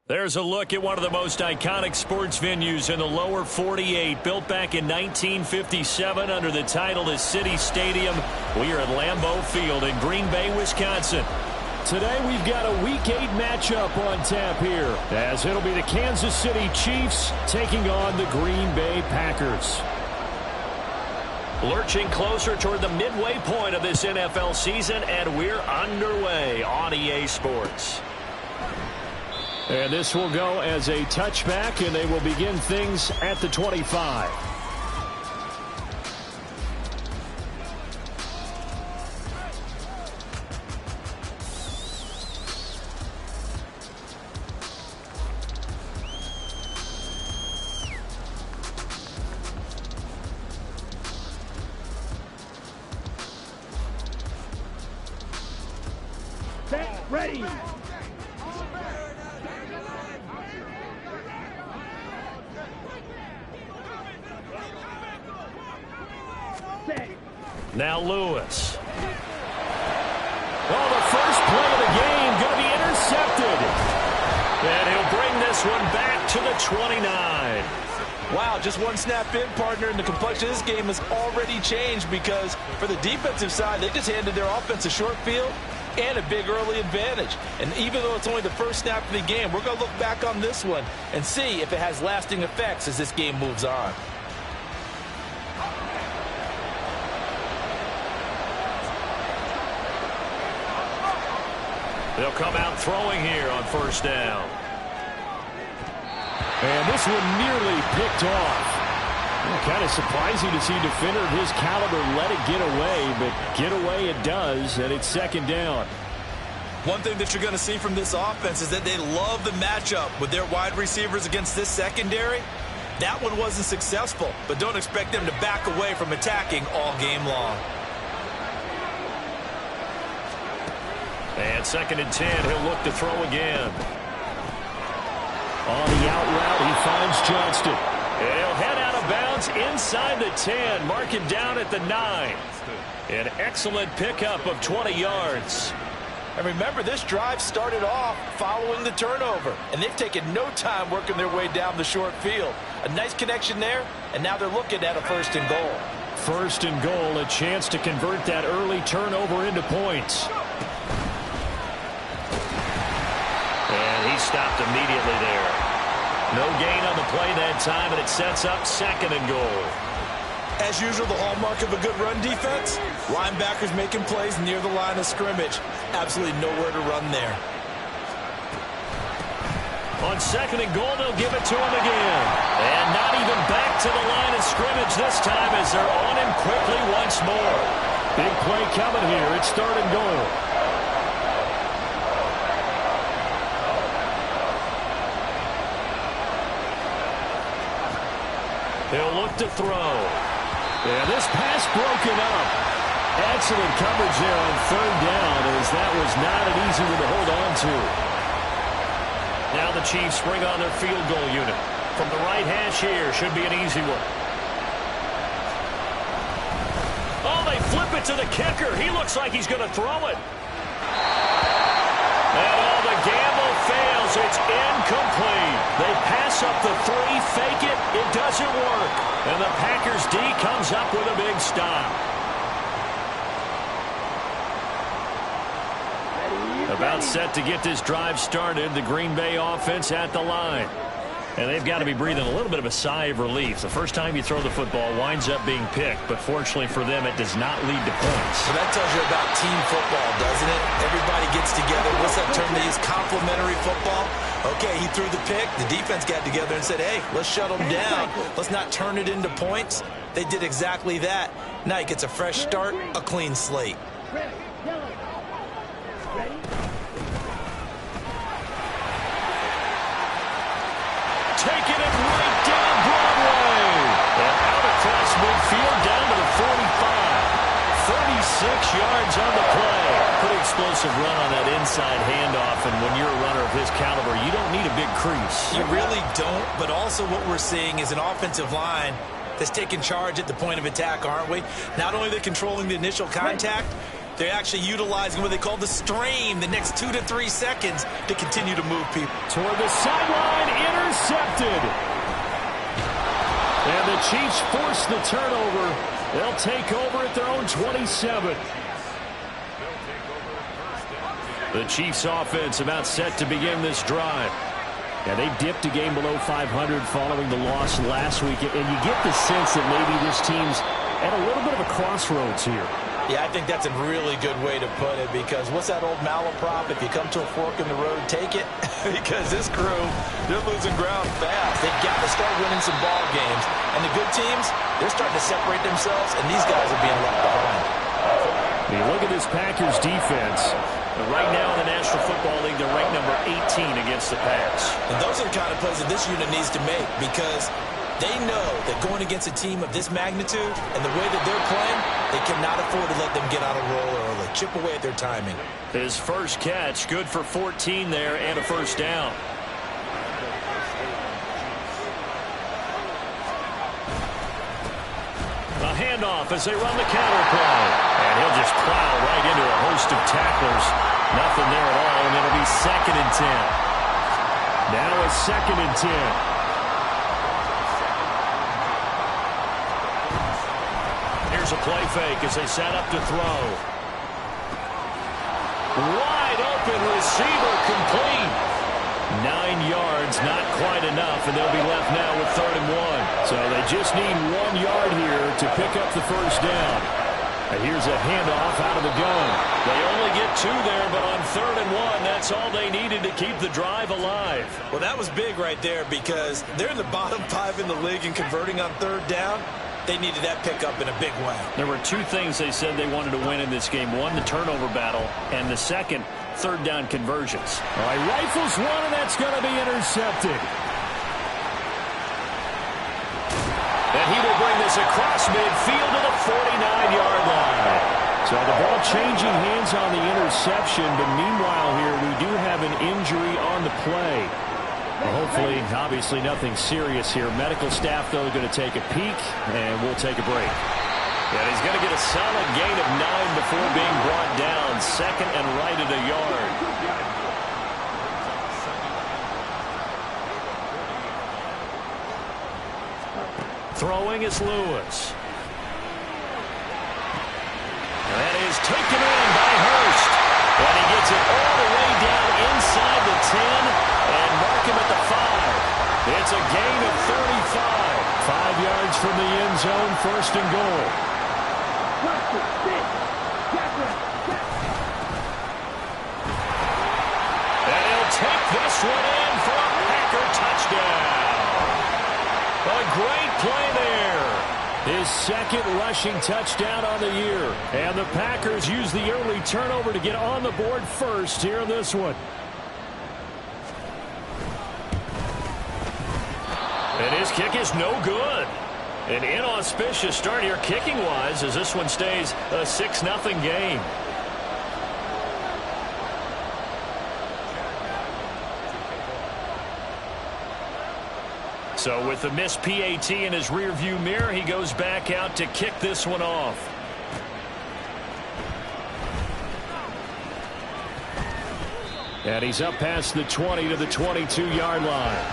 There's a look at one of the most iconic sports venues in the lower 48, built back in 1957 under the title of City Stadium. We are at Lambeau Field in Green Bay, Wisconsin. Today we've got a Week 8 matchup on tap here, as it'll be the Kansas City Chiefs taking on the Green Bay Packers. Lurching closer toward the midway point of this NFL season, and we're underway on EA Sports. And this will go as a touchback, and they will begin things at the 25. Ready. Now Lewis. Oh, the first play of the game going to be intercepted. And he'll bring this one back to the 29. Wow, just one snap in, partner, and the complexion of this game has already changed because for the defensive side, they just handed their offense a short field and a big early advantage. And even though it's only the first snap of the game, we're going to look back on this one and see if it has lasting effects as this game moves on. They'll come out throwing here on first down. And this one nearly picked off. Kind of surprising to see a defender of his caliber let it get away, but get away it does, and it's second down. One thing that you're going to see from this offense is that they love the matchup with their wide receivers against this secondary. That one wasn't successful, but don't expect them to back away from attacking all game long. And second and 10, he'll look to throw again. On the out route, he finds Johnston. And he'll head out of bounds inside the 10, mark him down at the 9. An excellent pickup of 20 yards. And remember, this drive started off following the turnover, and they've taken no time working their way down the short field. A nice connection there, and now they're looking at a first and goal. First and goal, a chance to convert that early turnover into points. And he stopped immediately there. No gain on the play that time, and it sets up second and goal. As usual, the hallmark of a good run defense, linebackers making plays near the line of scrimmage. Absolutely nowhere to run there. On second and goal, they'll give it to him again. And not even back to the line of scrimmage this time as they're on him quickly once more. Big play coming here. It's third and goal. He'll look to throw. Yeah, this pass broken up. Excellent coverage there on third down, as that was not an easy one to hold on to. Now the Chiefs bring on their field goal unit. From the right hash here, should be an easy one. Oh, they flip it to the kicker. He looks like he's going to throw it. And all the gamble fails. It's incomplete. They pass up the 3, fake it. It doesn't work. And the Packers D comes up with a big stop. About set to get this drive started. The Green Bay offense at the line. And they've got to be breathing a little bit of a sigh of relief. The first time you throw the football winds up being picked, but fortunately for them, it does not lead to points. So that tells you about team football, doesn't it? Everybody gets together. What's that term they use? Complementary football. Okay, he threw the pick. The defense got together and said, hey, let's shut him down. Let's not turn it into points. They did exactly that. Now he gets a fresh start, a clean slate. Taking it right down Broadway. And out across midfield down to the 45. 36 yards on the play. Pretty explosive run on that inside handoff. And when you're a runner of his caliber, you don't need a big crease. You really don't, but also what we're seeing is an offensive line that's taking charge at the point of attack, aren't we? Not only are they controlling the initial contact, They're actually utilizing what they call the strain, the next 2 to 3 seconds to continue to move people. Toward the sideline, intercepted. And the Chiefs force the turnover. They'll take over at their own 27. The Chiefs offense about set to begin this drive. Yeah, they dipped a game below 500 following the loss last week. And you get the sense that maybe this team's at a little bit of a crossroads here. Yeah, I think that's a really good way to put it, because what's that old malaprop? If you come to a fork in the road, take it. Because this crew, they're losing ground fast. They've got to start winning some ball games. And the good teams, they're starting to separate themselves, and these guys are being left behind. You look at this Packers defense. Right now in the National Football League, they're ranked number 18 against the pass. And those are the kind of plays that this unit needs to make, because they know that going against a team of this magnitude and the way that they're playing, they cannot afford to let them get out of roll early. Chip away at their timing. His first catch, good for 14 there and a first down. A handoff as they run the counter play. And he'll just plow right into a host of tacklers. Nothing there at all, and it'll be 2nd and 10. Now a 2nd and 10. Here's a play fake as they set up to throw. Wide open receiver, complete. 9 yards, not quite enough, and they'll be left now with 3rd and 1. So they just need 1 yard here to pick up the first down. And here's a handoff out of the gun. They only get 2 there, but on 3rd and 1, that's all they needed to keep the drive alive. Well, that was big right there, because they're in the bottom 5 in the league in converting on 3rd down. They needed that pickup in a big way. There were 2 things they said they wanted to win in this game. One, the turnover battle, and the second, 3rd down conversions. All right, rifles one, and that's going to be intercepted. And he will bring this across midfield to the 49-yard line. So the ball changing hands on the interception, but meanwhile here we do have an injury on the play. Well, hopefully, obviously nothing serious here. Medical staff, though, going to take a peek, and we'll take a break. And he's going to get a solid gain of 9 before being brought down. 2nd and right at a yard. Throwing is Lewis. And that is taken in by Hurst. And he gets it all the way down inside the 10 and mark him at the 5. It's a gain of 35. 5 yards from the end zone, 1st and goal. And he'll take this one in for a Packer touchdown. A great play there. His 2nd rushing touchdown on the year. And the Packers use the early turnover to get on the board first here in this one. And his kick is no good. An inauspicious start here kicking-wise as this one stays a 6-0 game. So with the missed PAT in his rearview mirror, he goes back out to kick this one off. And he's up past the 20 to the 22-yard line.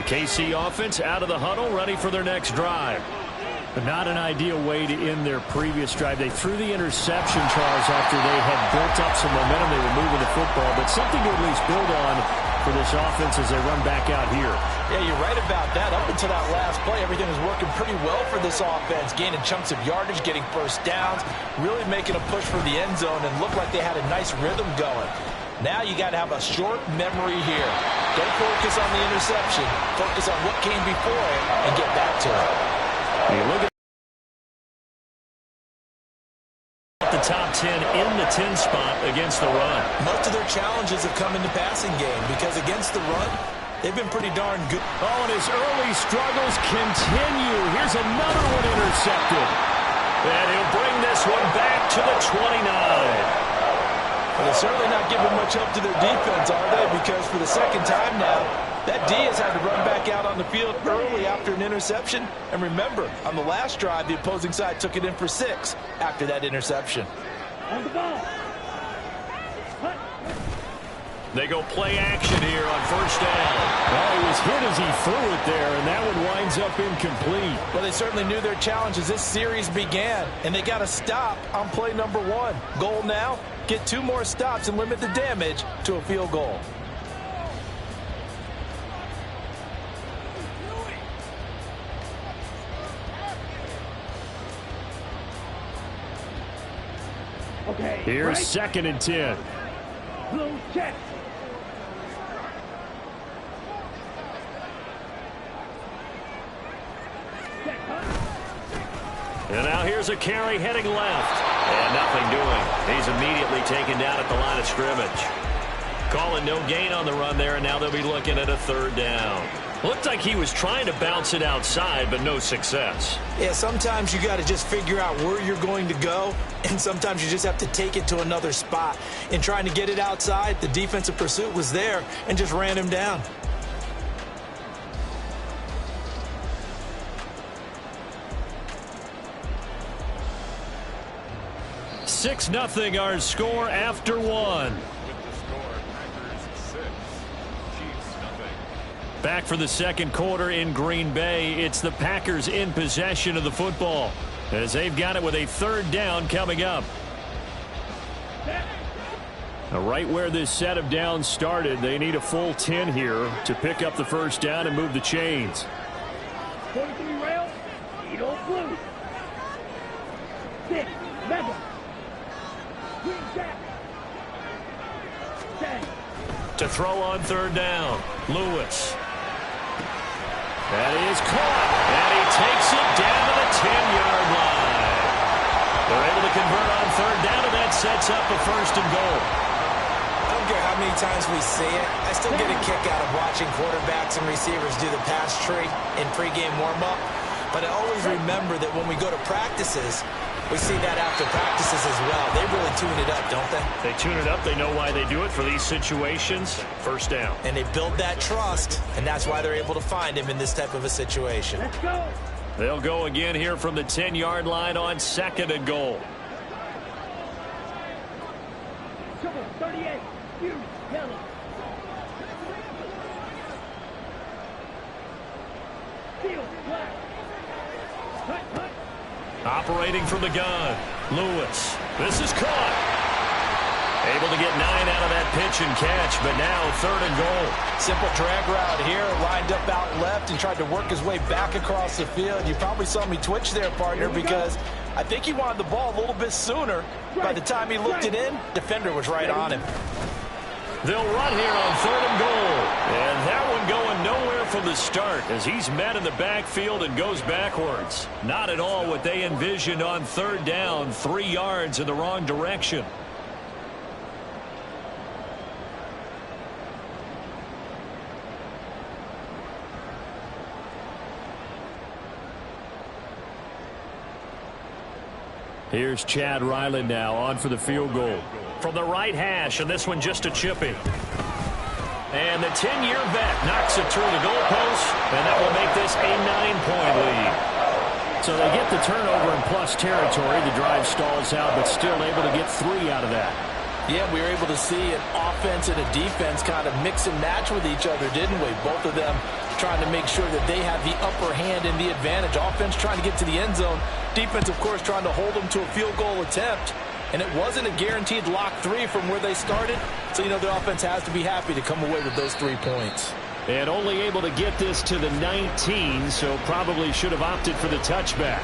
KC offense out of the huddle, ready for their next drive. But not an ideal way to end their previous drive. They threw the interception, Charles, after they had built up some momentum. They were moving the football, but something to at least build on for this offense as they run back out here. Yeah, you're right about that. Up until that last play, everything was working pretty well for this offense, gaining chunks of yardage, getting first downs, really making a push for the end zone, and looked like they had a nice rhythm going. Now you got to have a short memory here. Don't focus on the interception. Focus on what came before it and get back to it. You look at the top 10 in the 10 spot against the run. Most of their challenges have come in the passing game because against the run, they've been pretty darn good. Oh, and his early struggles continue. Here's another one intercepted. And he'll bring this one back to the 29. Well, they're certainly not giving much help to their defense, are they? Because for the second time now, that D has had to run back out on the field early after an interception. And remember, on the last drive, the opposing side took it in for 6 after that interception. On the ball. They go play action here on first down. Well, he was hit as he threw it there, and that one winds up incomplete. Well, they certainly knew their challenge as this series began, and they got to stop on play number 1. Goal now, get 2 more stops and limit the damage to a field goal. Okay. Here's 2nd and 10. Blue check. And now here's a carry heading left. And nothing doing. He's immediately taken down at the line of scrimmage. Calling no gain on the run there, and now they'll be looking at a 3rd down. Looked like he was trying to bounce it outside, but no success. Yeah, sometimes you got to just figure out where you're going to go, and sometimes you just have to take it to another spot. In trying to get it outside, the defensive pursuit was there and just ran him down. Six nothing our score after 1. Back for the second quarter in Green Bay. It's the Packers in possession of the football as they've got it with a 3rd down coming up. Now, right where this set of downs started, they need a full 10 here to pick up the first down and move the chains. 43 rail. Eagle blue. 6. Mega. Green jack. 10. To throw on 3rd down, Lewis. That is caught, and he takes it down to the 10-yard line. They're able to convert on 3rd down, and that sets up a 1st and goal. I don't care how many times we see it. I still get a kick out of watching quarterbacks and receivers do the pass tree in pregame warm-up. But I always remember that when we go to practices, we see that after practices as well. They really tune it up, don't they? They tune it up. They know why they do it for these situations. 1st down. And they build that trust, and that's why they're able to find him in this type of a situation. Let's go. They'll go again here from the 10-yard line on 2nd and goal. Trouble 38. You yellow. Field black. Hut, hut. Operating from the gun, Lewis. This is caught. Able to get 9 out of that pitch and catch, but now 3rd and goal. Simple drag route here, lined up out left and tried to work his way back across the field. You probably saw me twitch there, partner, because I think he wanted the ball a little bit sooner. By the time he looked it in, defender was right on him. They'll run here on 3rd and goal. And that one going nowhere from the start as he's met in the backfield and goes backwards. Not at all what they envisioned on 3rd down, 3 yards in the wrong direction. Here's Chad Ryland now on for the field goal. From the right hash, and this one just a chipping. And the 10-year vet knocks it through the goalpost, and that will make this a 9-point lead. So they get the turnover in plus territory. The drive stalls out, but still able to get 3 out of that. Yeah, we were able to see an offense and a defense kind of mix and match with each other, didn't we? Both of them trying to make sure that they have the upper hand and the advantage. Offense trying to get to the end zone. Defense, of course, trying to hold them to a field goal attempt. And it wasn't a guaranteed lock 3 from where they started. So, you know, the offense has to be happy to come away with those 3 points. And only able to get this to the 19, so probably should have opted for the touchback.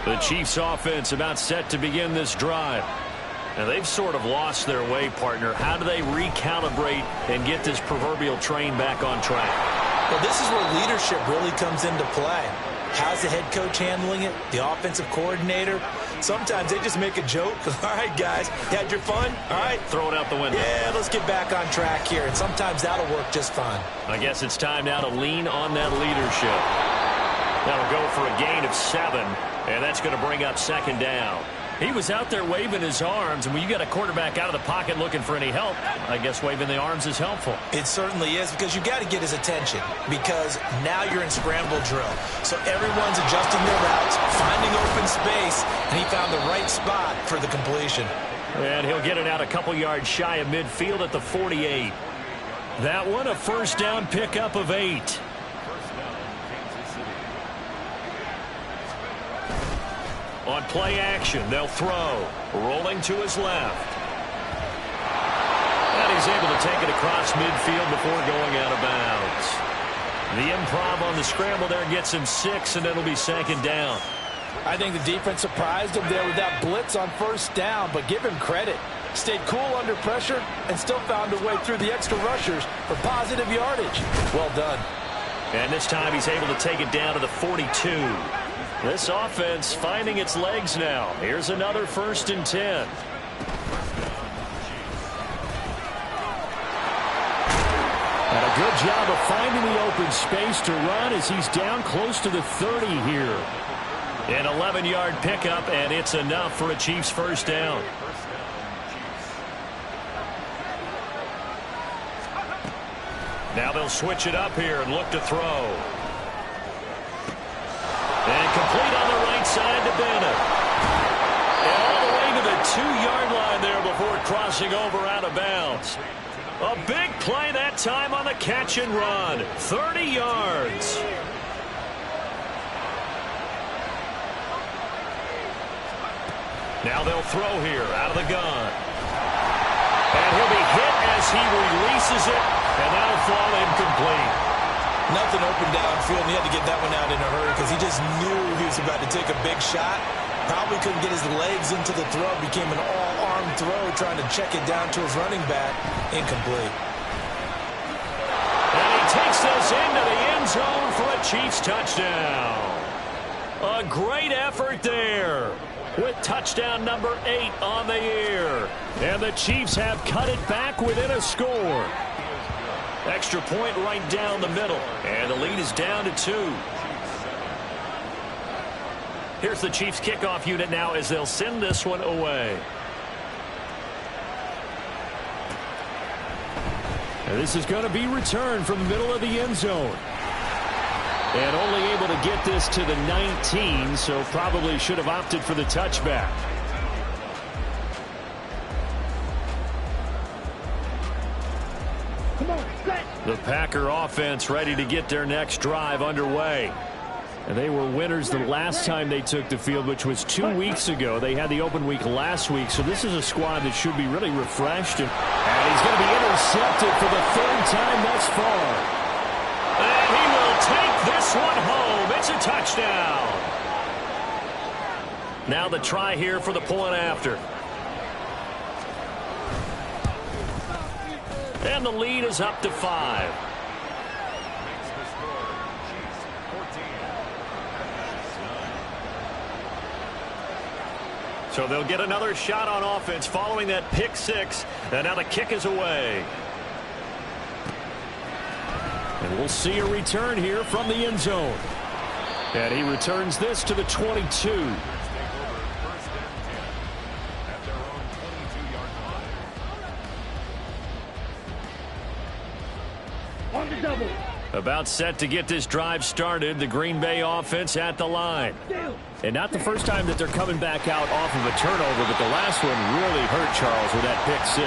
The Chiefs offense about set to begin this drive. And they've sort of lost their way, partner. How do they recalibrate and get this proverbial train back on track? Well, this is where leadership really comes into play. How's the head coach handling it? The offensive coordinator? Sometimes they just make a joke. All right, guys, you had your fun? All right. Throw it out the window. Yeah, let's get back on track here, and sometimes that'll work just fine. I guess it's time now to lean on that leadership. That'll go for a gain of 7, and that's going to bring up second down. He was out there waving his arms, and when you got a quarterback out of the pocket looking for any help, I guess waving the arms is helpful. It certainly is, because you got to get his attention, because now you're in scramble drill. So everyone's adjusting their routes, finding open space, and he found the right spot for the completion. And he'll get it out a couple yards shy of midfield at the 48. That one, a first down pickup of 8. On play action, they'll throw. Rolling to his left. And he's able to take it across midfield before going out of bounds. The improv on the scramble there gets him 6, and it'll be second down. I think the defense surprised him there with that blitz on first down, but give him credit. Stayed cool under pressure and still found a way through the extra rushers for positive yardage. Well done. And this time he's able to take it down to the 42. This offense finding its legs now. Here's another 1st and 10. And a good job of finding the open space to run as he's down close to the 30 here. An 11-yard pickup, and it's enough for a Chiefs first down. Now they'll switch it up here and look to throw. And complete on the right side to Bennett. And all the way to the 2-yard line there before crossing over out of bounds. A big play that time on the catch and run. 30 yards. Now they'll throw here out of the gun. And he'll be hit as he releases it. And that'll fall incomplete. Nothing open downfield, and he had to get that one out in a hurry because he just knew he was about to take a big shot. Probably couldn't get his legs into the throw. Became an all-arm throw, trying to check it down to his running back. Incomplete. And he takes this into the end zone for a Chiefs touchdown. A great effort there with touchdown number 8 on the year. And the Chiefs have cut it back within a score. Extra point right down the middle. And the lead is down to 2. Here's the Chiefs kickoff unit now as they'll send this one away. And this is going to be returned from the middle of the end zone. And only able to get this to the 19, so probably should have opted for the touchback. The Packer offense ready to get their next drive underway. And they were winners the last time they took the field, which was 2 weeks ago. They had the open week last week, so this is a squad that should be really refreshed. And he's going to be intercepted for the 3rd time thus far. And he will take this one home. It's a touchdown. Now the try here for the point after. And the lead is up to 5. So they'll get another shot on offense following that pick 6. And now the kick is away. And we'll see a return here from the end zone. And he returns this to the 22. On the double. About set to get this drive started. The Green Bay offense at the line. And not the first time that they're coming back out off of a turnover, but the last one really hurt Charles with that pick 6.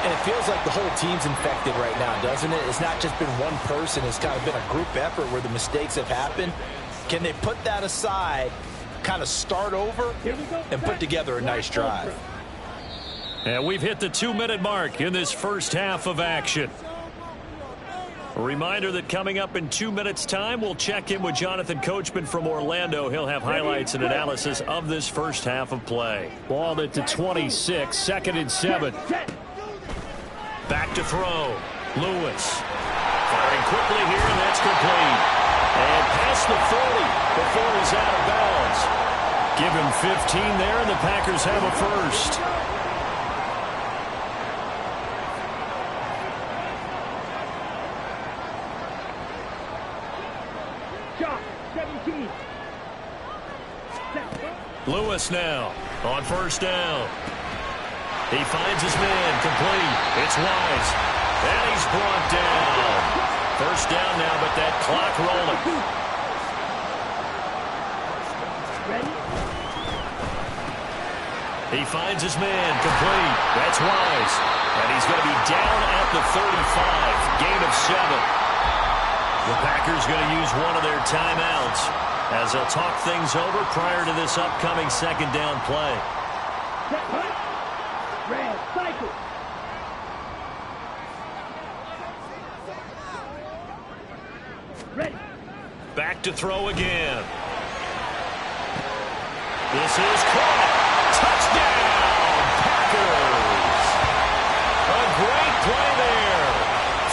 And it feels like the whole team's infected right now, doesn't it? It's not just been one person. It's kind of been a group effort where the mistakes have happened. Can they put that aside, kind of start over, and put together a nice drive? And we've hit the 2-minute mark in this first half of action. A reminder that coming up in 2 minutes' time, we'll check in with Jonathan Coachman from Orlando. He'll have highlights and analysis of this first half of play. Ball at the 26, 2nd and 7. Back to throw. Lewis. Firing quickly here, and that's complete. And past the 40 before he's out of bounds. Give him 15 there, and the Packers have a first. Shot, 17. Lewis now on first down. He finds his man, complete. It's Wise. And he's brought down. First down now, but that clock rolling. Ready? He finds his man, complete. That's Wise. And he's going to be down at the 35. Gain of 7. The Packers going to use one of their timeouts as they'll talk things over prior to this upcoming second down play. Set, punt. Red, cycle. Ready. Back to throw again. This is caught. Touchdown, Packers. A great play there.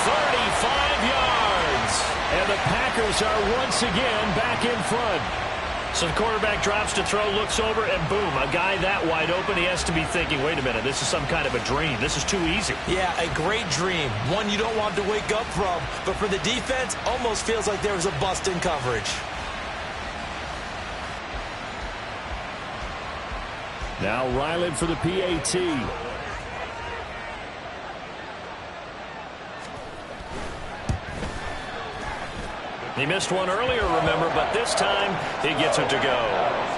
35 yards. And the Packers are once again back in front. So the quarterback drops to throw, looks over, and boom, a guy that wide open, he has to be thinking, wait a minute, this is some kind of a dream. This is too easy. Yeah, a great dream. One you don't want to wake up from. But for the defense, almost feels like there was a bust in coverage. Now Ryland for the PAT. He missed one earlier, remember, but this time he gets it to go.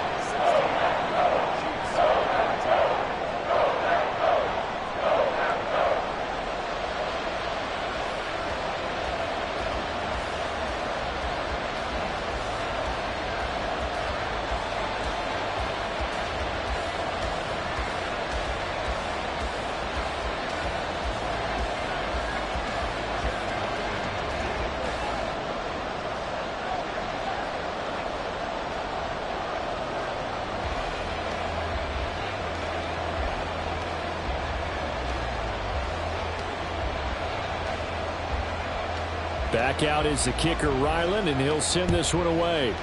Back out is the kicker, Ryland, and he'll send this one away.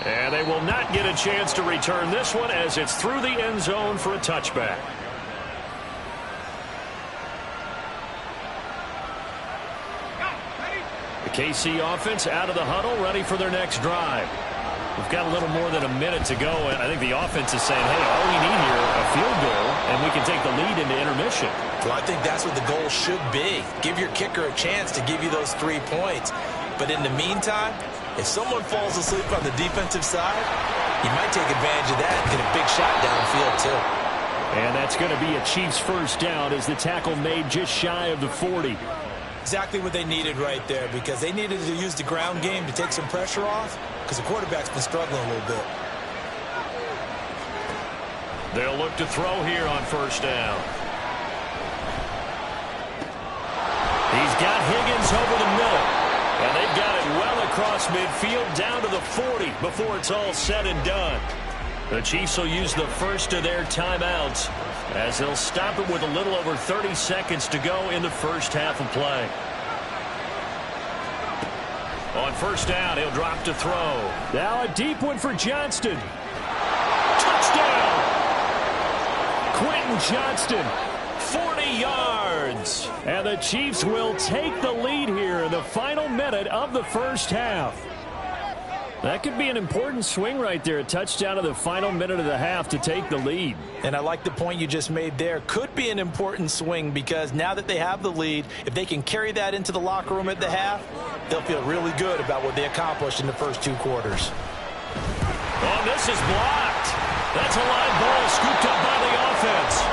And they will not get a chance to return this one as it's through the end zone for a touchback. The KC offense out of the huddle, ready for their next drive. We've got a little more than a minute to go, and I think the offense is saying, hey, all we need here, a field goal, and we can take the lead into intermission. Well, I think that's what the goal should be. Give your kicker a chance to give you those 3 points. But in the meantime, if someone falls asleep on the defensive side, you might take advantage of that and get a big shot downfield, too. And that's going to be a Chiefs first down as the tackle made just shy of the 40. Exactly what they needed right there, because they needed to use the ground game to take some pressure off, because the quarterback's been struggling a little bit. They'll look to throw here on first down. He's got Higgins over the middle. And they've got it well across midfield down to the 40 before it's all said and done. The Chiefs will use the first of their timeouts as they'll stop it with a little over 30 seconds to go in the first half of play. On first down, he'll drop to throw. Now a deep one for Johnston. Touchdown! Quentin Johnston, 40 yards. And the Chiefs will take the lead here in the final minute of the first half. That could be an important swing right there. A touchdown in the final minute of the half to take the lead. And I like the point you just made there. Could be an important swing because now that they have the lead, if they can carry that into the locker room at the half, they'll feel really good about what they accomplished in the first 2 quarters. Oh, this is blocked. That's a live ball scooped up by the offense.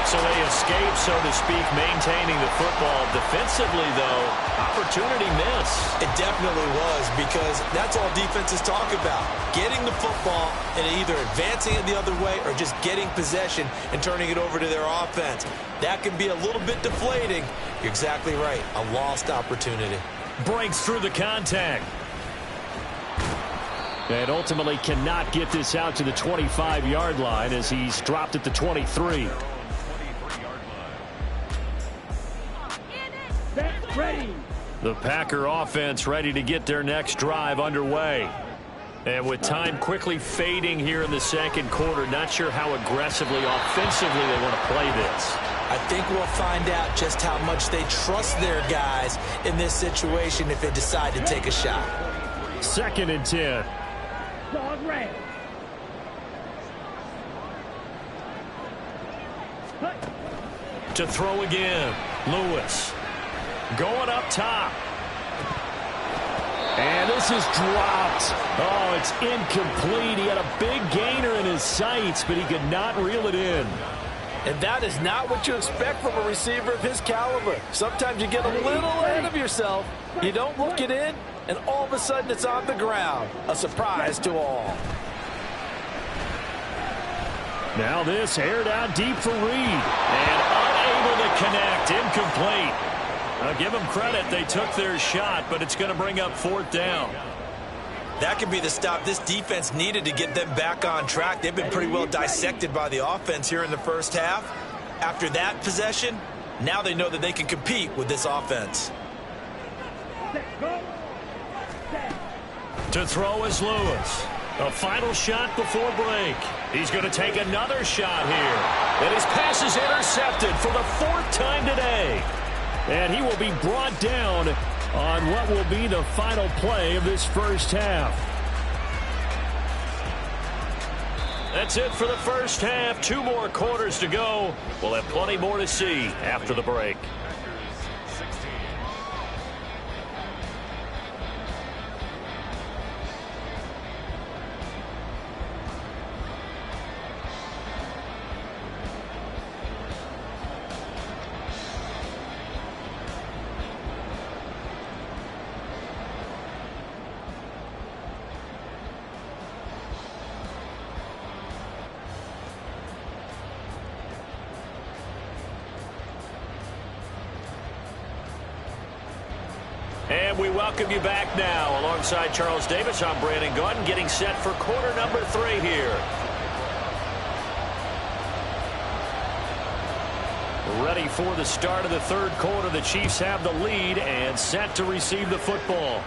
So they escape, so to speak, maintaining the football. Defensively, though, opportunity miss. It definitely was, because that's all defenses talk about. Getting the football and either advancing it the other way or just getting possession and turning it over to their offense. That can be a little bit deflating. You're exactly right. A lost opportunity. Breaks through the contact. And ultimately cannot get this out to the 25-yard line as he's dropped at the 23. Set, ready. The Packer offense ready to get their next drive underway. And with time quickly fading here in the second quarter, not sure how aggressively, offensively they want to play this. I think we'll find out just how much they trust their guys in this situation if they decide to take a shot. 2nd and 10. Dog red. To throw again. Lewis. Going up top. And this is dropped. Oh, it's incomplete. He had a big gainer in his sights, but he could not reel it in. And that is not what you expect from a receiver of his caliber. Sometimes you get a little ahead of yourself. You don't look it in, and all of a sudden it's on the ground. A surprise to all. Now this aired out deep for Reed. And unable to connect. Incomplete. I'll give them credit. They took their shot, but it's going to bring up 4th down. That could be the stop this defense needed to get them back on track. They've been pretty well dissected by the offense here in the first half. After that possession, now they know that they can compete with this offense. To throw is Lewis. A final shot before break. He's going to take another shot here. And his pass is intercepted for the 4th time today. And he will be brought down on what will be the final play of this first half. That's it for the first half. 2 more quarters to go. We'll have plenty more to see after the break. And we welcome you back now. Alongside Charles Davis, I'm Brandon Gaudin, getting set for quarter number 3 here. Ready for the start of the 3rd quarter. The Chiefs have the lead and set to receive the football.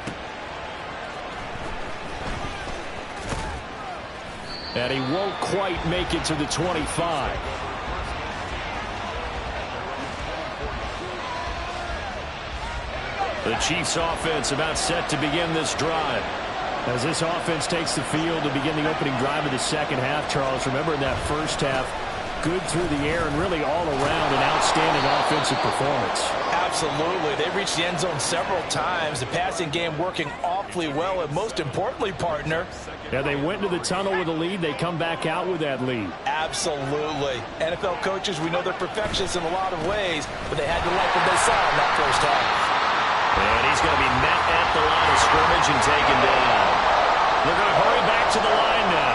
And he won't quite make it to the 25. The Chiefs offense about set to begin this drive. As this offense takes the field to begin the opening drive of the second half, Charles, remember in that first half, good through the air and really all around an outstanding offensive performance. Absolutely. They reached the end zone several times. The passing game working awfully well, and most importantly, partner. Yeah, they went into the tunnel with a lead. They come back out with that lead. Absolutely. NFL coaches, we know they're perfectionists in a lot of ways, but they had to like what they saw in that first half. And he's going to be met at the line of scrimmage and taken down. They're going to hurry back to the line now.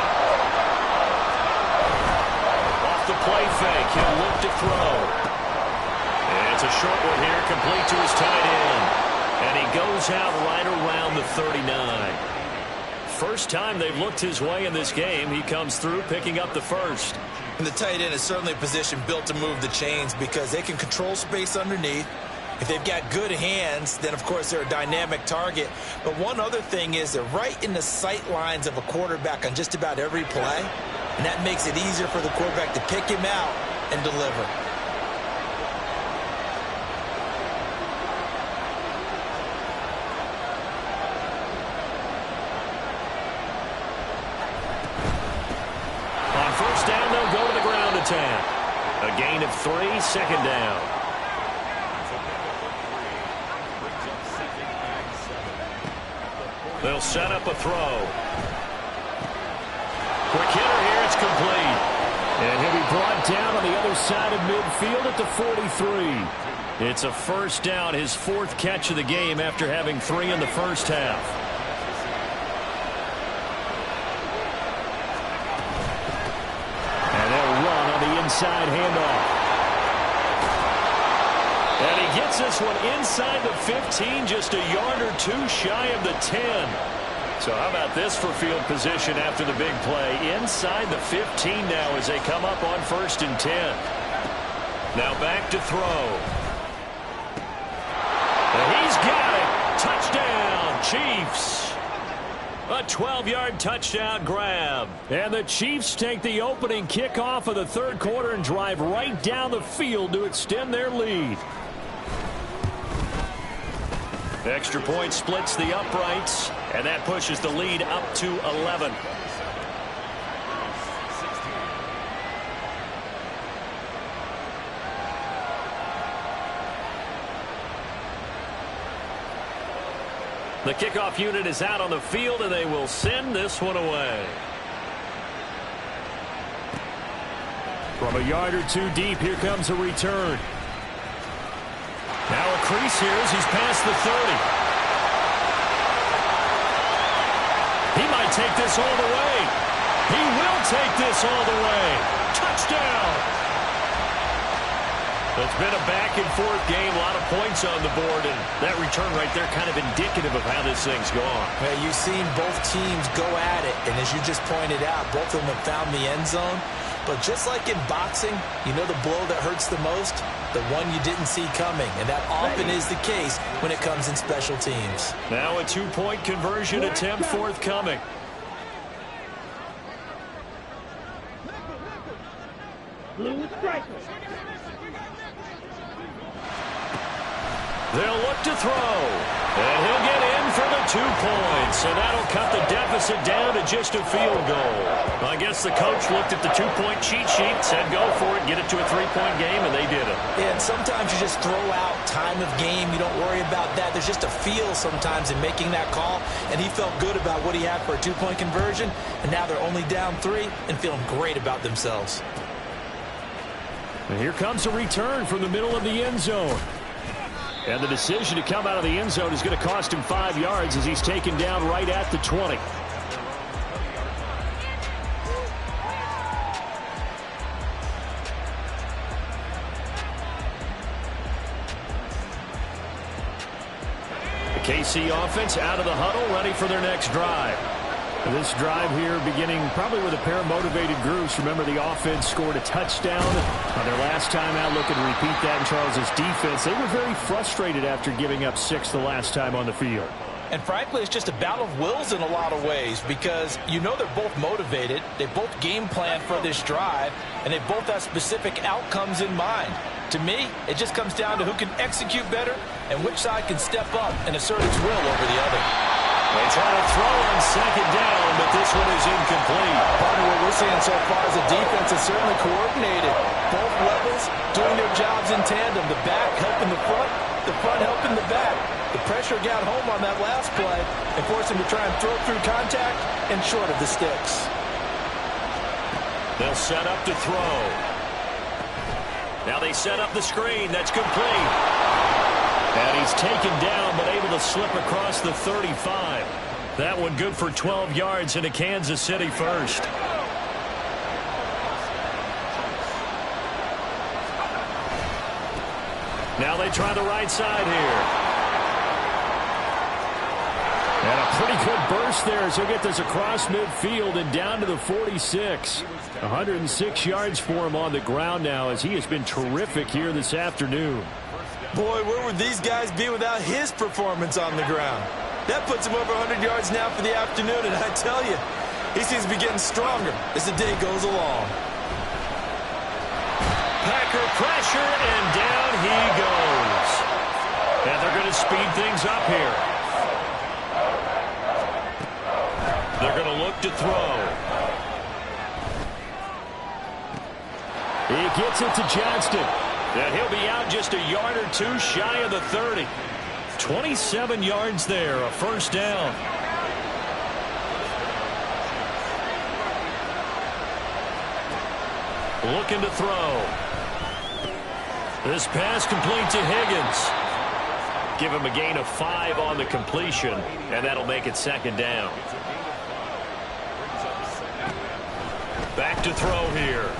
Off the play fake. He'll look to throw. And it's a short one here, complete to his tight end. And he goes out right around the 39. First time they've looked his way in this game. He comes through picking up the first. And the tight end is certainly a position built to move the chains because they can control space underneath. If they've got good hands, then, of course, they're a dynamic target. But one other thing is they're right in the sight lines of a quarterback on just about every play. And that makes it easier for the quarterback to pick him out and deliver. On first down, they'll go to the ground attack. A gain of 3, 2nd down. They'll set up a throw. Quick hitter here. It's complete. And he'll be brought down on the other side of midfield at the 43. It's a first down, his 4th catch of the game after having 3 in the first half. And they'll run on the inside handoff. And he gets this one inside the 15, just a yard or 2 shy of the 10. So how about this for field position after the big play? Inside the 15 now as they come up on 1st and 10. Now back to throw. And he's got it. Touchdown, Chiefs. A 12-yard touchdown grab. And the Chiefs take the opening kickoff of the third quarter and drive right down the field to extend their lead. Extra point splits the uprights, and that pushes the lead up to 11. The kickoff unit is out on the field, and they will send this one away. From a yard or two deep, here comes a return. Now a crease here as he's past the 30. He might take this all the way. He will take this all the way. Touchdown! It's been a back-and-forth game, a lot of points on the board, and that return right there kind of indicative of how this thing's gone. Yeah, you've seen both teams go at it, and as you just pointed out, both of them have found the end zone. But just like in boxing, you know the blow that hurts the most? The one you didn't see coming, and that often is the case when it comes in special teams. Now a two-point conversion attempt forthcoming. Blue striker. They'll look to throw, and he'll get in for the 2 points, and that'll cut the deficit down to just a field goal. I guess the coach looked at the 2-point cheat sheet, said go for it, get it to a 3-point game, and they did it. Yeah, and sometimes you just throw out time of game. You don't worry about that. There's just a feel sometimes in making that call, and he felt good about what he had for a 2-point conversion, and now they're only down 3 and feeling great about themselves. And here comes a return from the middle of the end zone. And the decision to come out of the end zone is going to cost him 5 yards as he's taken down right at the 20. The KC offense out of the huddle, ready for their next drive. This drive here beginning probably with a pair of motivated groups. Remember, the offense scored a touchdown on their last time out. Looking to repeat that in Charles's defense. They were very frustrated after giving up 6 the last time on the field. And frankly, it's just a battle of wills in a lot of ways because you know they're both motivated. They both game plan for this drive, and they both have specific outcomes in mind. To me, it just comes down to who can execute better and which side can step up and assert its will over the other. They try to throw on second down, but this one is incomplete. Part of what we're seeing so far is the defense is certainly coordinated. Both levels doing their jobs in tandem. The back helping the front helping the back. The pressure got home on that last play and forced him to try and throw through contact and short of the sticks. They'll set up to throw. Now they set up the screen. That's complete. And he's taken down, but able to slip across the 35. That one good for 12 yards into Kansas City first. Now they try the right side here. And a pretty good burst there as he'll get this across midfield and down to the 46. 106 yards for him on the ground now as he has been terrific here this afternoon. Boy, where would these guys be without his performance on the ground? That puts him over 100 yards now for the afternoon, and I tell you, he seems to be getting stronger as the day goes along. Packer pressure, and down he goes. And they're going to speed things up here. They're going to look to throw. He gets it to Johnston. And he'll be out just a yard or two shy of the 30. 27 yards there, a first down. Looking to throw. This pass complete to Higgins. Give him a gain of 5 on the completion, and that'll make it second down. Back to throw here.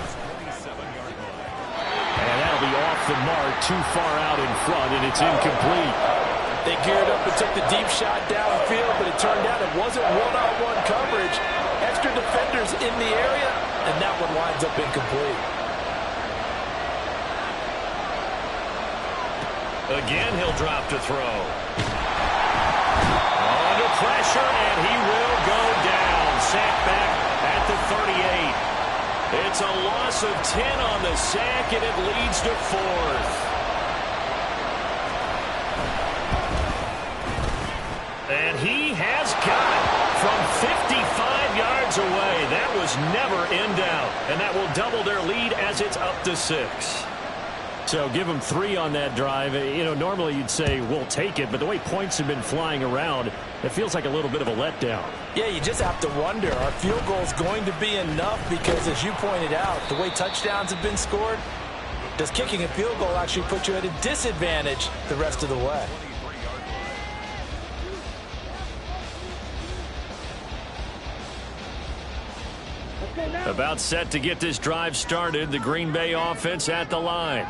And that'll be off the mark, too far out in front, and it's incomplete. They geared up and took the deep shot downfield, but it turned out it wasn't one-on-one coverage. Extra defenders in the area, and that one winds up incomplete. Again, he'll drop to throw. Under pressure, and he will go sack back at the 38. It's a loss of 10 on the sack, and it leads to 4th. And he has got it from 55 yards away. That was never in doubt. And that will double their lead as it's up to 6. So give them 3 on that drive. You know, normally you'd say, we'll take it. But the way points have been flying around, it feels like a little bit of a letdown. Yeah, you just have to wonder, are field goals going to be enough? Because as you pointed out, the way touchdowns have been scored, does kicking a field goal actually put you at a disadvantage the rest of the way? About set to get this drive started. The Green Bay offense at the line.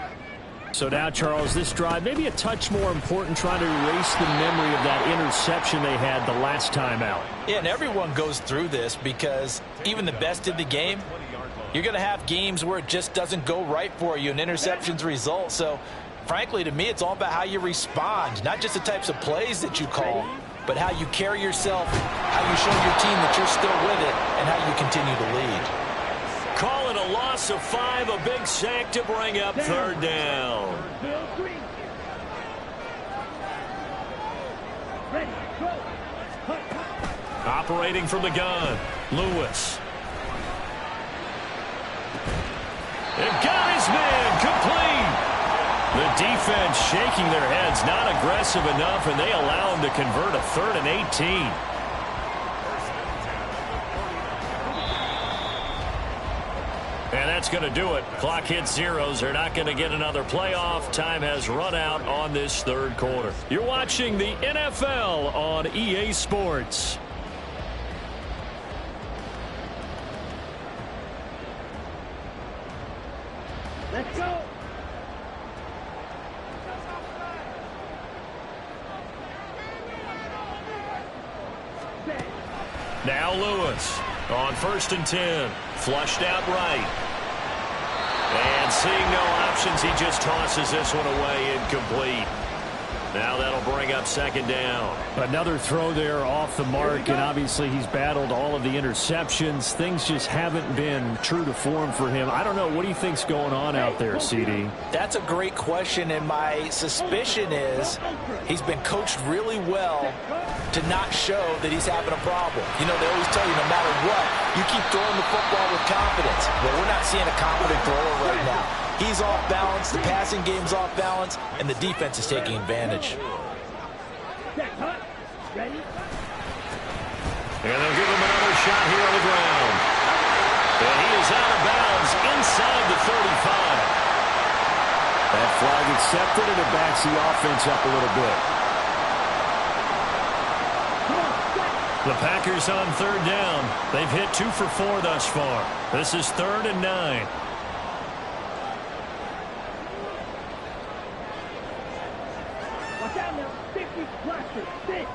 So now, Charles, this drive maybe a touch more important, trying to erase the memory of that interception they had the last time out. Yeah, and everyone goes through this because even the best in the game, you're going to have games where it just doesn't go right for you and interceptions result. So, frankly, to me, it's all about how you respond, not just the types of plays that you call, but how you carry yourself, how you show your team that you're still with it, and how you continue to lead. Call it a loss of 5, a big sack to bring up 3rd down. Operating from the gun, Lewis. And got his man complete. The defense shaking their heads, not aggressive enough, and they allow him to convert a 3rd and 18. And that's going to do it. Clock hits zeros. They're not going to get another playoff. Time has run out on this 3rd quarter. You're watching the NFL on EA Sports. Let's go. Now Lewis on 1st and 10. Flushed out right. And seeing no options, he just tosses this one away incomplete. Now that'll bring up 2nd down. Another throw there off the mark, and obviously he's battled all of the interceptions. Things just haven't been true to form for him. I don't know. What do you think's going on out there, CD? That's a great question, and my suspicion is he's been coached really well to not show that he's having a problem. You know, they always tell you no matter what, you keep throwing the football with confidence. Well, we're not seeing a confident thrower right now. He's off balance, the passing game's off balance, and the defense is taking advantage. Ready? And they'll give him another shot here on the ground. And he is out of bounds inside the 35. That flag accepted, and it backs the offense up a little bit. The Packers on 3rd down. They've hit 2 for 4 thus far. This is 3rd and 9. Watch out now. 50 flashes. 6.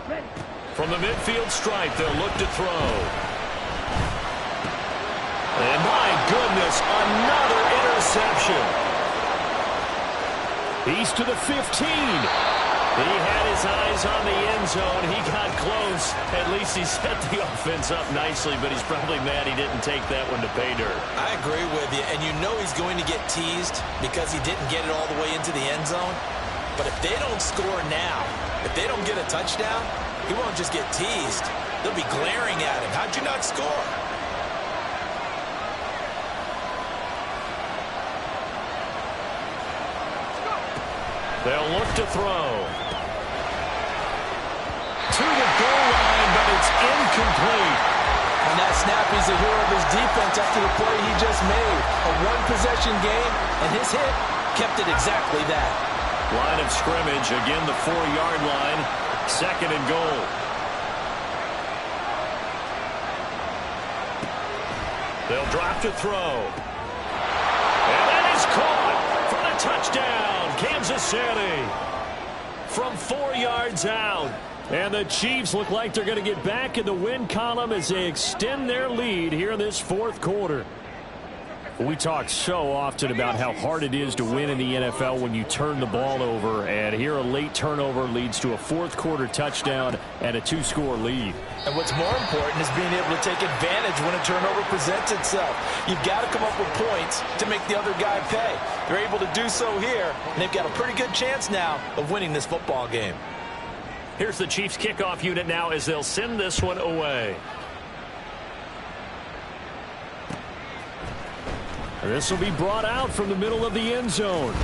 Ready. From the midfield stripe, they'll look to throw. And my goodness, another interception. He's to the 15. He had his eyes on the end zone. He got close. At least he set the offense up nicely, but he's probably mad he didn't take that one to pay dirt. I agree with you, and you know he's going to get teased because he didn't get it all the way into the end zone. But if they don't score now, if they don't get a touchdown, he won't just get teased. They'll be glaring at him. How'd you not score? They'll look to throw. To the goal line, but it's incomplete. On that snap, he's a hero of his defense after the play he just made. A one-possession game, and his hit kept it exactly that. Line of scrimmage, again the 4-yard line. 2nd and goal. They'll drop to throw. And that is caught for the touchdown. Kansas City from 4 yards out. And the Chiefs look like they're going to get back in the win column as they extend their lead here in this 4th quarter. We talk so often about how hard it is to win in the NFL when you turn the ball over, and here a late turnover leads to a fourth-quarter touchdown and a two-score lead. And what's more important is being able to take advantage when a turnover presents itself. You've got to come up with points to make the other guy pay. They're able to do so here, and they've got a pretty good chance now of winning this football game. Here's the Chiefs kickoff unit now as they'll send this one away. This will be brought out from the middle of the end zone.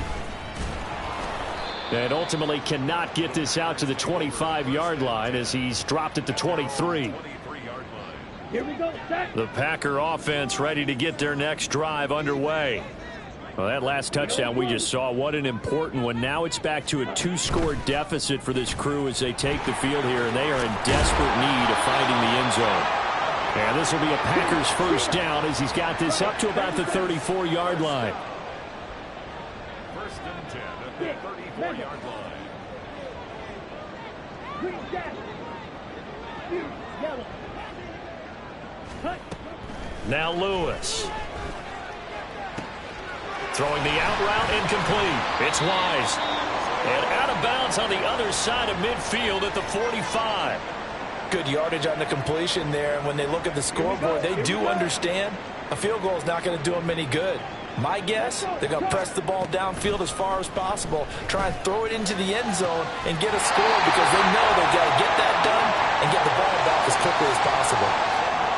And ultimately cannot get this out to the 25-yard line as he's dropped at the 23. Here we go, set. The Packer offense ready to get their next drive underway. Well, that last touchdown we just saw, what an important one. Now it's back to a two-score deficit for this crew as they take the field here, and they are in desperate need of finding the end zone. And this will be a Packers first down as he's got this up to about the 34-yard line. First and 10 at the 34-yard line. Green jack. Blue, yellow. Cut. Now Lewis. Throwing the out route incomplete. It's Wise. And out of bounds on the other side of midfield at the 45. Good yardage on the completion there, and when they look at the scoreboard, they do understand a field goal is not going to do them any good. My guess, they're going to press the ball downfield as far as possible, try and throw it into the end zone and get a score because they know they've got to get that done and get the ball back as quickly as possible.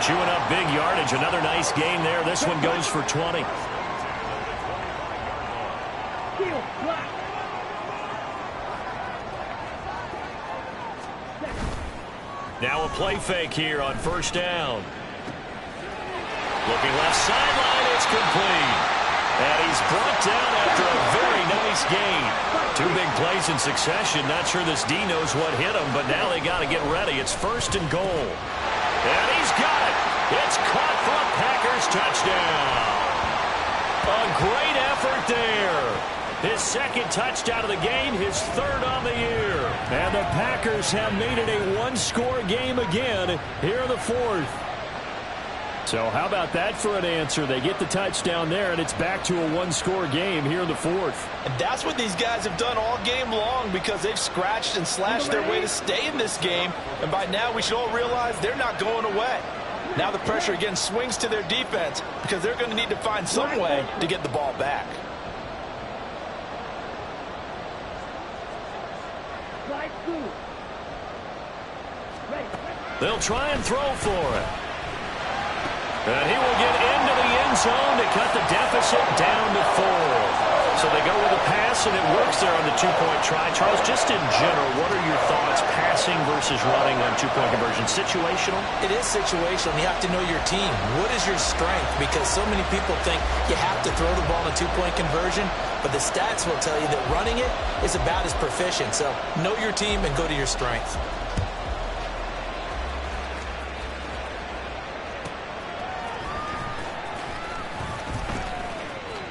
Chewing up big yardage, another nice gain there. This one goes for 20. Field, black. Now a play fake here on first down. Looking left sideline, it's complete. And he's brought down after a very nice gain. Two big plays in succession. Not sure this D knows what hit him, but now they got to get ready. It's first and goal. And he's got it. It's caught for a Packers touchdown. A great effort there. His second touchdown of the game, his third on the year. And the Packers have made it a one-score game again here in the fourth. So how about that for an answer? They get the touchdown there, and it's back to a one-score game here in the fourth. And that's what these guys have done all game long because they've scratched and slashed their way to stay in this game. And by now we should all realize they're not going away. Now the pressure again swings to their defense because they're going to need to find some way to get the ball back. They'll try and throw for it. And he will get into the end zone to cut the deficit down to 4. So they go with a pass, and it works there on the two-point try. Charles, just in general, what are your thoughts passing versus running on two-point conversion? Situational? It is situational. You have to know your team. What is your strength? Because so many people think you have to throw the ball in a two-point conversion, but the stats will tell you that running it is about as proficient. So know your team and go to your strength.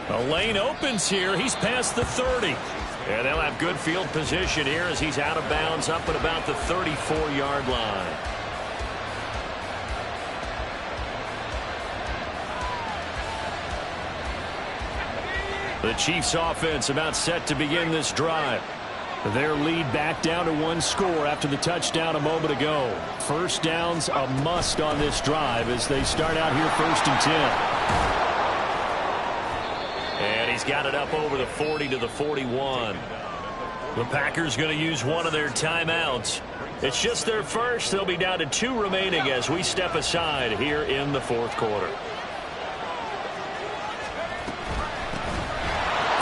The lane opens here. He's past the 30. And they'll have good field position here as he's out of bounds up at about the 34-yard line. The Chiefs offense about set to begin this drive. Their lead back down to one score after the touchdown a moment ago. First down's a must on this drive as they start out here first and 10. And he's got it up over the 40 to the 41. The Packers going to use one of their timeouts. It's just their first. They'll be down to 2 remaining as we step aside here in the fourth quarter.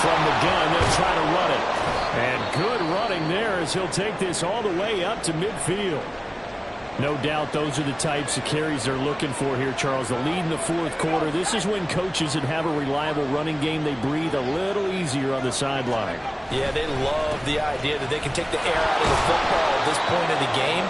From the gun, they'll try to run it. And good running there as he'll take this all the way up to midfield. No doubt those are the types of carries they're looking for here, Charles. The lead in the fourth quarter. This is when coaches that have a reliable running game, they breathe a little easier on the sideline. Yeah, they love the idea that they can take the air out of the football at this point of the game.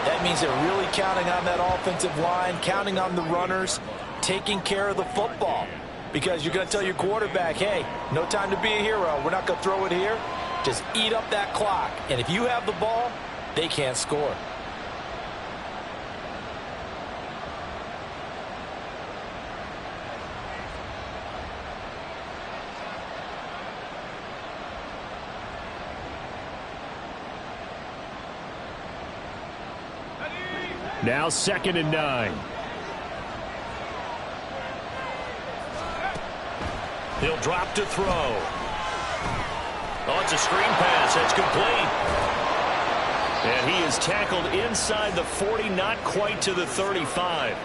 That means they're really counting on that offensive line, counting on the runners, taking care of the football. Because you're going to tell your quarterback, hey, no time to be a hero. We're not going to throw it here. Just eat up that clock. And if you have the ball, they can't score. Now 2nd and 9. He'll drop to throw. Oh, it's a screen pass. That's complete. And he is tackled inside the 40, not quite to the 35.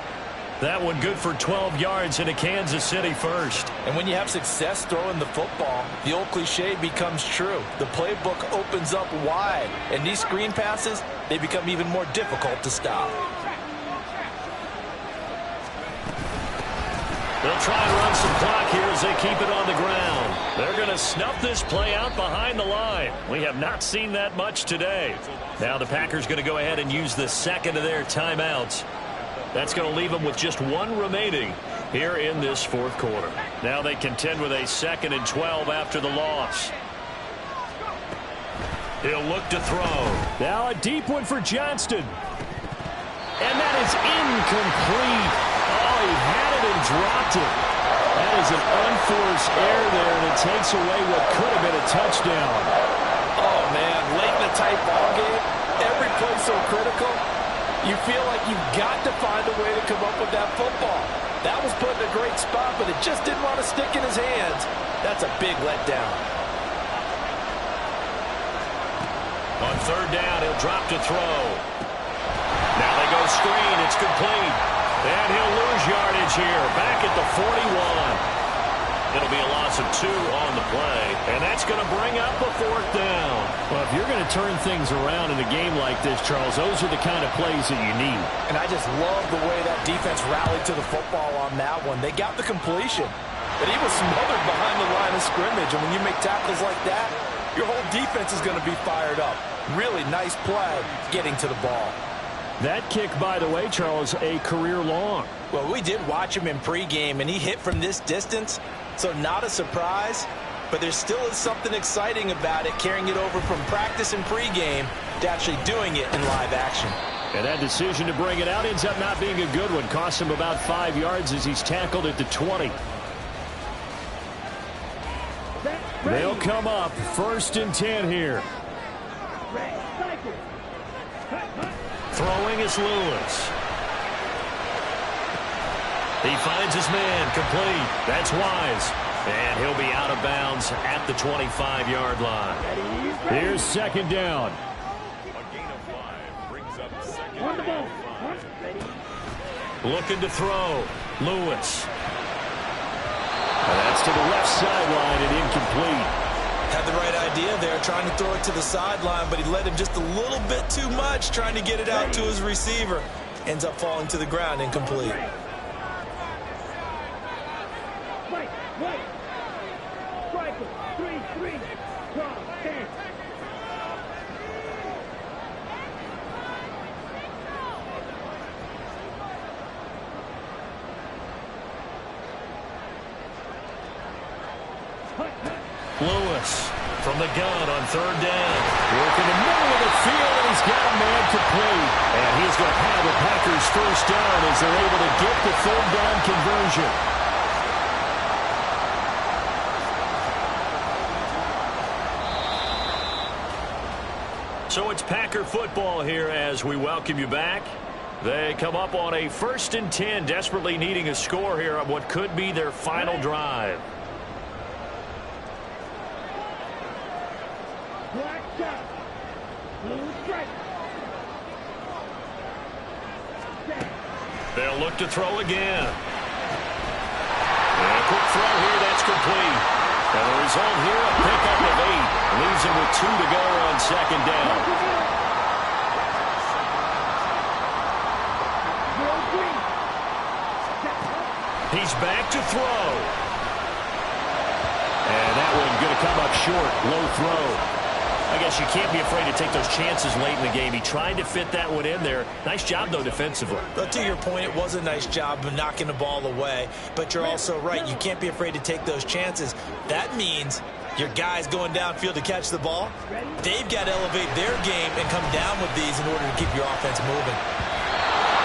That one good for 12 yards in a Kansas City first. And when you have success throwing the football, the old cliche becomes true. The playbook opens up wide, and these screen passes, they become even more difficult to stop. They'll try and run some clock here as they keep it on the ground. They're going to snuff this play out behind the line. We have not seen that much today. Now the Packers going to go ahead and use the second of their timeouts. That's going to leave them with just one remaining here in this fourth quarter. Now they contend with a 2nd and 12 after the loss. He'll look to throw. Now a deep one for Johnston. And that is incomplete. Oh, he had it and dropped it. That is an unforced error there, and it takes away what could have been a touchdown. Oh, man, late in a tight ball game, every play so critical. You feel like you've got to find a way to come up with that football. That was put in a great spot, but it just didn't want to stick in his hands. That's a big letdown. On 3rd down, he'll drop to throw. Now they go screen. It's complete. And he'll lose yardage here. Back at the 41. It'll be a loss of 2 on the play. And that's going to bring up a 4th down. Well, if you're going to turn things around in a game like this, Charles, those are the kind of plays that you need. And I just love the way that defense rallied to the football on that one. They got the completion, but he was smothered behind the line of scrimmage. And when you make tackles like that, your whole defense is going to be fired up. Really nice play getting to the ball. That kick, by the way, Charles, a career long. Well, we did watch him in pregame, and he hit from this distance, so not a surprise. But there still is something exciting about it, carrying it over from practice and pregame to actually doing it in live action. And that decision to bring it out ends up not being a good one. Cost him about 5 yards as he's tackled at the 20. They'll come up 1st and 10 here. Throwing is Lewis. He finds his man, complete. That's Wise. And he'll be out of bounds at the 25-yard line. Here's 2nd down. A gain of 5 brings up 2nd and 5. Looking to throw. Lewis. And that's to the left sideline and incomplete. Had the right idea there, trying to throw it to the sideline, but he led him just a little bit too much, trying to get it out to his receiver. Ends up falling to the ground, incomplete. Lewis from the gun on 3rd down. Work in the middle of the field, and he's got a man complete. And he's going to have the Packers 1st down as they're able to get the 3rd down conversion. So it's Packer football here as we welcome you back. They come up on a 1st and 10, desperately needing a score here on what could be their final drive. They'll look to throw again. And a quick throw here, that's complete. And the result here, a pickup of 8. Leaves him with 2 to go on 2nd down. He's back to throw. And that one going to come up short. Low throw. I guess you can't be afraid to take those chances late in the game. He tried to fit that one in there. Nice job, though, defensively. But to your point, it was a nice job of knocking the ball away. But you're also right. You can't be afraid to take those chances. That means your guys going downfield to catch the ball, they've got to elevate their game and come down with these in order to keep your offense moving.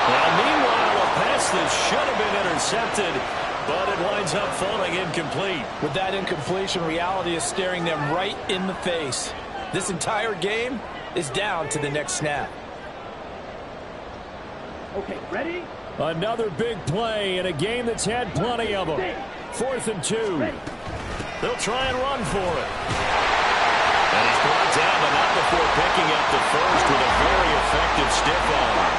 Well, meanwhile, a pass that should have been intercepted, but it winds up falling incomplete. With that incompletion, reality is staring them right in the face. This entire game is down to the next snap. Okay, ready? Another big play in a game that's had plenty of them. 4th and 2. They'll try and run for it. And he's brought down, but not before picking up the first with a very effective stiff arm.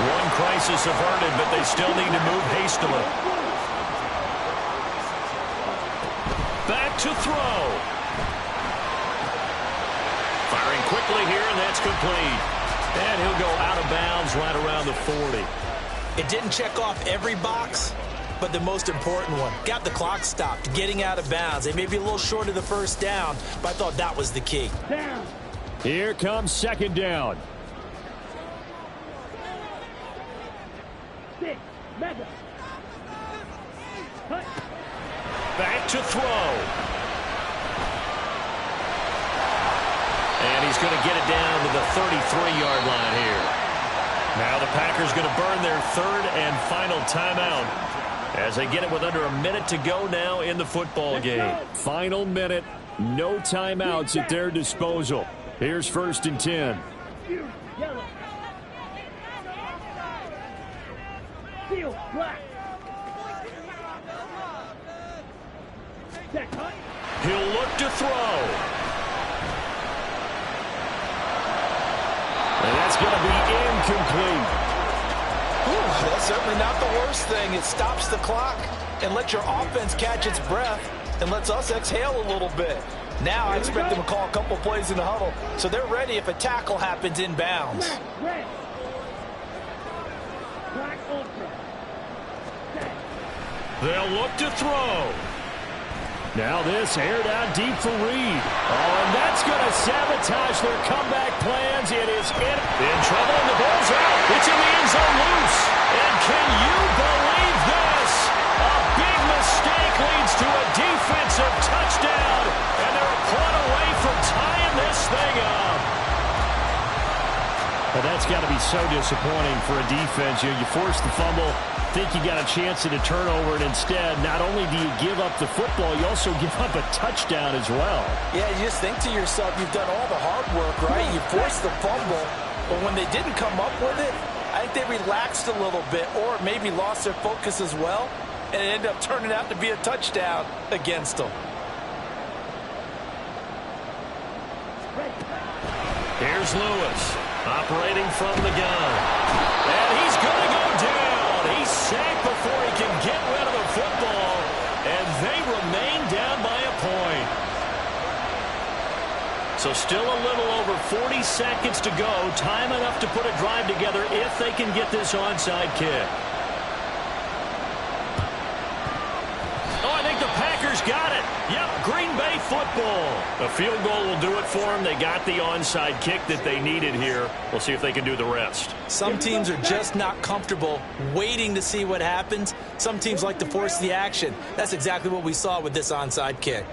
One crisis averted, but they still need to move hastily. Back to throw. Firing quickly here, and that's complete. And he'll go out of bounds right around the 40. It didn't check off every box, but the most important one. Got the clock stopped, getting out of bounds. They may be a little short of the first down, but I thought that was the key. Down. Here comes 2nd down. 6. Mega. Cut. Back to throw. And he's going to get it down to the 33-yard line here. Now the Packers going to burn their 3rd and final timeout as they get it with under a minute to go now in the football game. Final minute. No timeouts at their disposal. Here's 1st and 10. Yellow. Steel. Black. Set. Cut. He'll look to throw. And that's going to be incomplete. Whew, that's certainly not the worst thing. It stops the clock and lets your offense catch its breath and lets us exhale a little bit. Now I expect them to call a couple plays in the huddle, so they're ready if a tackle happens in bounds. Red. Black ultra. Set. They'll look to throw. Now this aired out deep for Reed. Oh, and that's going to sabotage their comeback plans. It is in trouble, and the ball's out. It's in the end zone loose. And can you believe this? A big mistake leads to a defensive touchdown, and they're a point away from tying this thing up. Well, that's got to be so disappointing for a defense. You force the fumble, think you got a chance at a turnover, and instead, not only do you give up the football, you also give up a touchdown as well. Yeah, you just think to yourself, you've done all the hard work, right? You forced the fumble, but when they didn't come up with it, I think they relaxed a little bit or maybe lost their focus as well, and it ended up turning out to be a touchdown against them. Here's Lewis, operating from the gun. And he's going to go down. He's sacked before he can get rid of the football, and they remain down by a point. So still a little over 40 seconds to go. Time enough to put a drive together if they can get this onside kick. Oh, I think the Packers got it. Yep, Green Bay football. A field goal will do it for them. They got the onside kick that they needed here. We'll see if they can do the rest. Some teams are just not comfortable waiting to see what happens. Some teams like to force the action. That's exactly what we saw with this onside kick.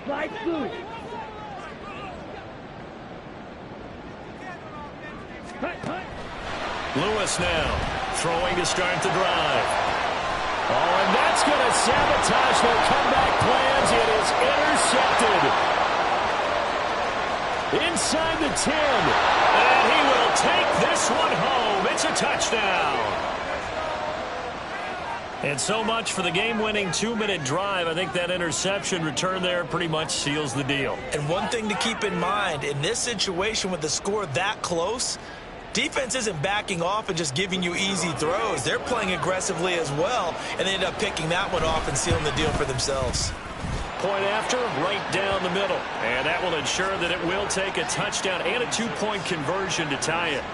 Slide through. Cut. Lewis now throwing to start the drive. Oh, and that's going to sabotage their comeback plans. It is intercepted. Inside the 10. And he will take this one home. It's a touchdown. And so much for the game-winning 2-minute drive. I think that interception return there pretty much seals the deal. And one thing to keep in mind, in this situation with the score that close, defense isn't backing off and just giving you easy throws. They're playing aggressively as well, and they end up picking that one off and sealing the deal for themselves. Point after, right down the middle. And that will ensure that it will take a touchdown and a 2-point conversion to tie it.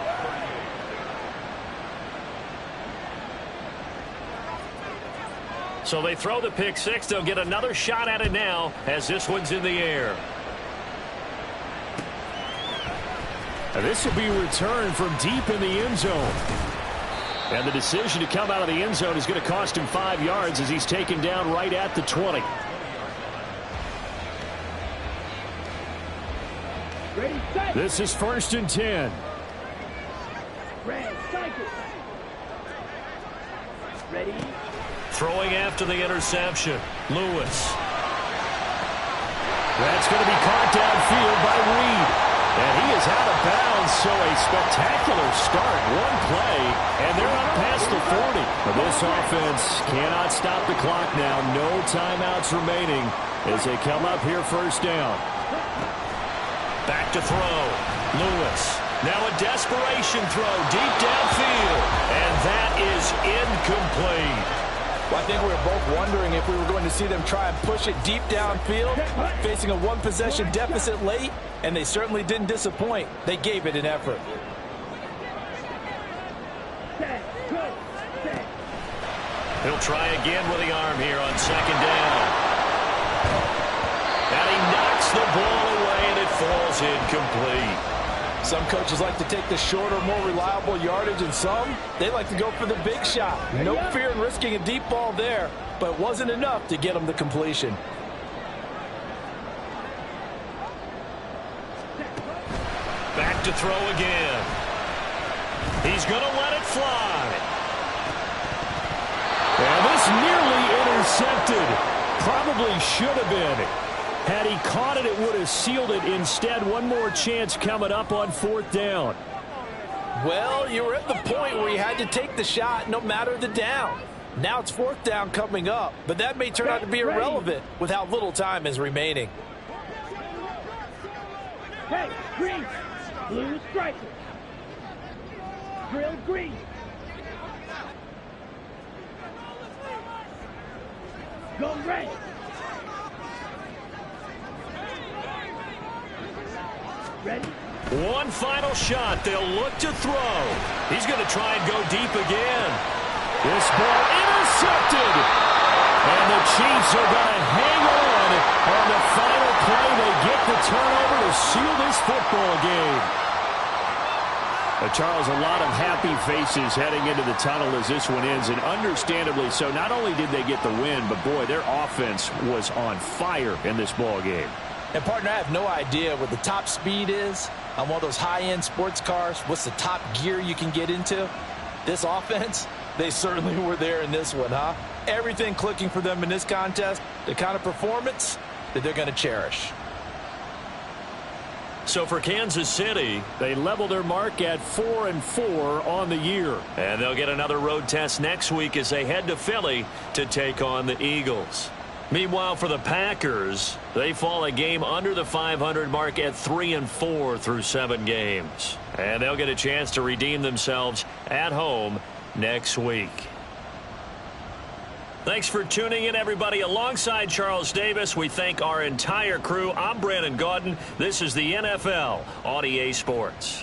So they throw the pick six. They'll get another shot at it now as this one's in the air. And this will be returned from deep in the end zone. And the decision to come out of the end zone is going to cost him 5 yards as he's taken down right at the 20. Ready, set. This is 1st and 10. Red, cycle. Ready. Throwing after the interception. Lewis. That's going to be caught downfield by Reed. And he is out of bounds, so a spectacular start. One play, and they're up past the 40. But this offense cannot stop the clock now. No timeouts remaining as they come up here first down. Back to throw. Lewis. Now a desperation throw deep downfield. And that is incomplete. Well, I think we were both wondering if we were going to see them try and push it deep downfield, facing a one-possession deficit late, and they certainly didn't disappoint. They gave it an effort. He'll try again with the arm here on second down. And he knocks the ball away, and it falls incomplete. Some coaches like to take the shorter, more reliable yardage, and some, they like to go for the big shot. No fear in risking a deep ball there, but it wasn't enough to get them the completion. Back to throw again. He's going to let it fly. And this nearly intercepted. Probably should have been. Had he caught it, it would have sealed it. Instead, one more chance coming up on fourth down. Well, you were at the point where you had to take the shot no matter the down. Now it's fourth down coming up, but that may turn out to be irrelevant with how little time is remaining. Hey, green, blue striker. Drill green. Go red. Ready? One final shot. They'll look to throw. He's going to try and go deep again. This ball intercepted. And the Chiefs are going to hang on the final play. They get the turnover to seal this football game. Charles, a lot of happy faces heading into the tunnel as this one ends, and understandably so. Not only did they get the win, but boy, their offense was on fire in this ball game. And, partner, I have no idea what the top speed is on one of those high-end sports cars. What's the top gear you can get into? This offense, they certainly were there in this one, huh? Everything clicking for them in this contest, the kind of performance that they're going to cherish. So for Kansas City, they level their mark at 4-4 on the year. And they'll get another road test next week as they head to Philly to take on the Eagles. Meanwhile, for the Packers, they fall a game under the 500 mark at 3-4 through 7 games. And they'll get a chance to redeem themselves at home next week. Thanks for tuning in, everybody. Alongside Charles Davis, we thank our entire crew. I'm Brandon Gaudin. This is the NFL on EA Sports.